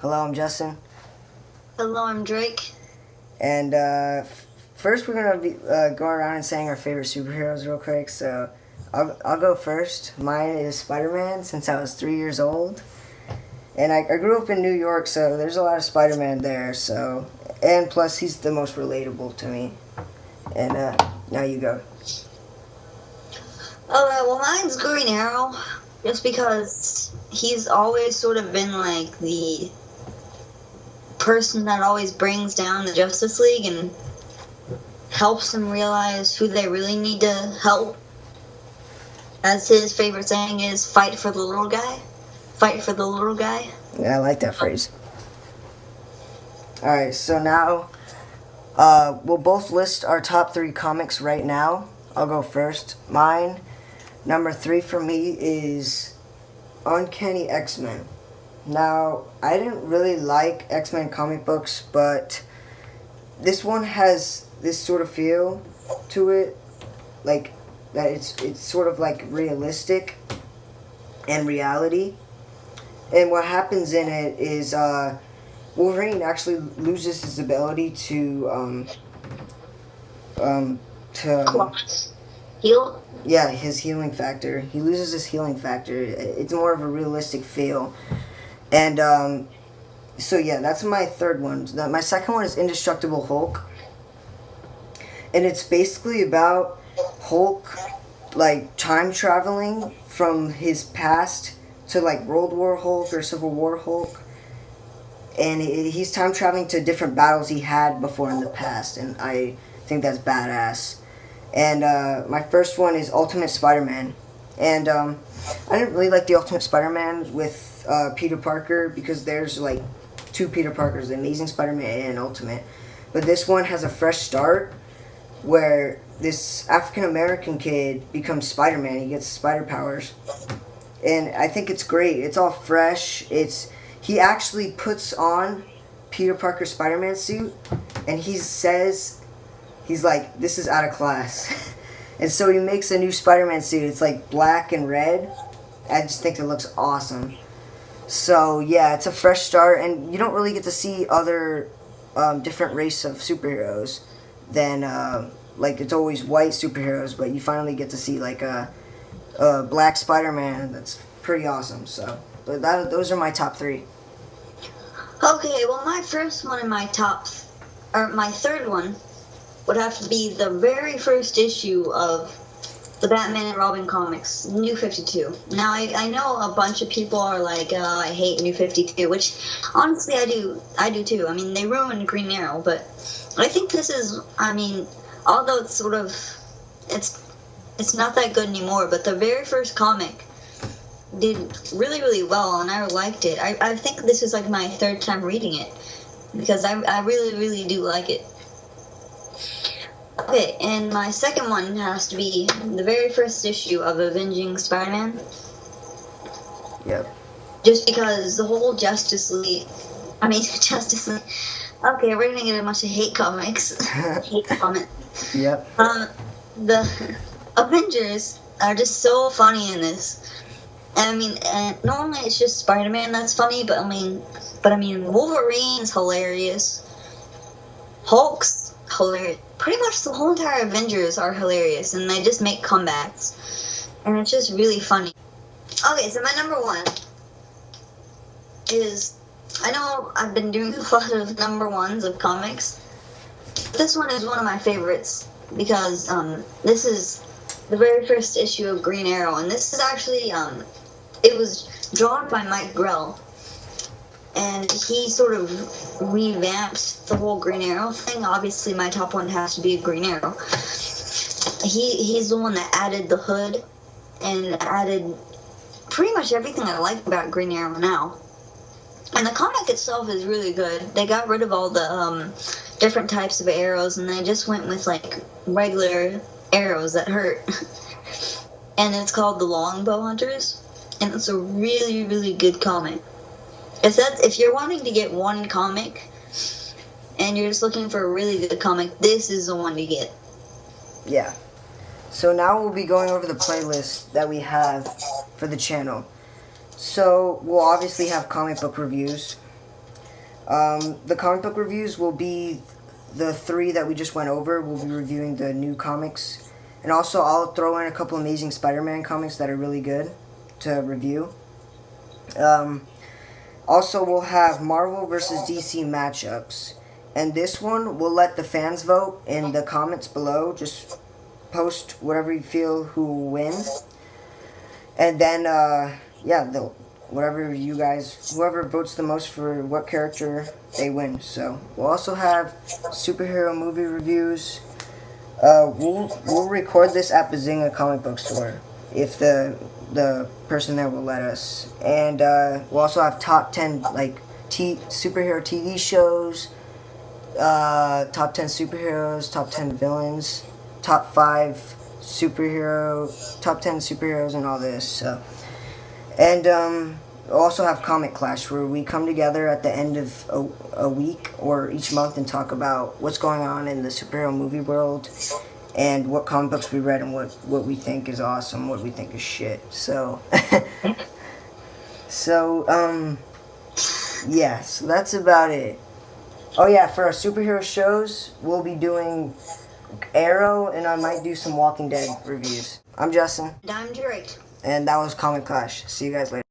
Hello, I'm Justin. Hello, I'm Drake. And first, we're gonna be going around and saying our favorite superheroes real quick. So I'll go first. Mine is Spider-Man since I was 3 years old, and I grew up in New York, so there's a lot of Spider-Man there. So and plus, he's the most relatable to me. And now you go. Well, mine's Green Arrow, just because he's always sort of been like the person that always brings down the Justice League and helps them realize who they really need to help. As his favorite saying is, fight for the little guy. Fight for the little guy. Yeah, I like that phrase. Alright, so now we'll both list our top 3 comics right now. I'll go first. Mine, number 3 for me is Uncanny X-Men. Now, I didn't really like X-Men comic books, but this one has this sort of feel to it, like that it's sort of like realistic and reality. And what happens in it is Wolverine actually loses his ability to heal. Yeah, his healing factor. He loses his healing factor. It's more of a realistic feel. And so yeah, that's my third one. My second one is Indestructible Hulk. And it's basically about Hulk like time traveling from his past to like World War Hulk or Civil War Hulk. And he's time traveling to different battles he had before in the past, and I think that's badass. And my first one is Ultimate Spider-Man. And I didn't really like the Ultimate Spider-Man with Peter Parker, because there's like 2 Peter Parkers, the Amazing Spider-Man and Ultimate. But this one has a fresh start where this African-American kid becomes Spider-Man. He gets spider powers. And I think it's great. It's all fresh. He actually puts on Peter Parker's Spider-Man suit, and he's like, this is out of class. And so he makes a new Spider-Man suit. It's like black and red. I just think it looks awesome. So yeah, it's a fresh start, and you don't really get to see other different race of superheroes than like it's always white superheroes, but you finally get to see like a black Spider-Man. That's pretty awesome. So but those are my top 3. Okay, well, my first one and my third one would have to be the very first issue of the Batman and Robin comics, New 52. Now, I know a bunch of people are like, I hate New 52, which, honestly, I do too. I mean, they ruined Green Arrow, but I think this is, although it's sort of, it's not that good anymore, but the very first comic did really, really well, and I liked it. I think this is like my 3rd time reading it, because I really, really do like it. Okay, and my second one has to be the very first issue of Avenging Spider-Man. Yep. Just because the whole Justice League... Okay, we're gonna get a bunch of hate comics. Hate comments. Yep. The Avengers are just so funny in this. And normally it's just Spider-Man that's funny, but Wolverine's hilarious. Hulk's hilarious. Pretty much the whole entire Avengers are hilarious, and they just make comebacks. And it's just really funny. Okay, so my number 1 is... I know I've been doing a lot of number 1s of comics. This one is one of my favorites, because this is the very first issue of Green Arrow, and this is actually... it was drawn by Mike Grell, and he sort of revamped the whole Green Arrow thing. Obviously, my top one has to be Green Arrow. He's the one that added the hood and added pretty much everything I like about Green Arrow now. And the comic itself is really good. They got rid of all the different types of arrows, and they just went with like regular arrows that hurt. And it's called The Longbow Hunters. And it's a really, really good comic. If you're wanting to get one comic, and you're just looking for a really good comic, this is the one to get. Yeah. So now we'll be going over the playlist that we have for the channel. So we'll obviously have comic book reviews, The comic book reviews will be the 3 that we just went over. We'll be reviewing the new comics. And also, I'll throw in a couple Amazing Spider-Man comics that are really good to review. Also, we'll have Marvel versus DC matchups. And this one, we'll let the fans vote in the comments below. Just post whatever you feel who will win. And then, yeah, whoever votes the most for what character, they win. So, we'll also have superhero movie reviews. We'll record this at Bazinga Comic Book Store if the person there will let us. And we'll also have top 10 like superhero TV shows, top 10 superheroes, top 10 villains, top 10 superheroes, and all this. So, and we'll also have ComicClash, where we come together at the end of a week or each month and talk about what's going on in the superhero movie world and what comic books we read and what we think is awesome, what we think is shit. So, yeah, so that's about it. Oh yeah, for our superhero shows, we'll be doing Arrow, and I might do some Walking Dead reviews. I'm Justin. And I'm Drake. And that was ComicClash. See you guys later.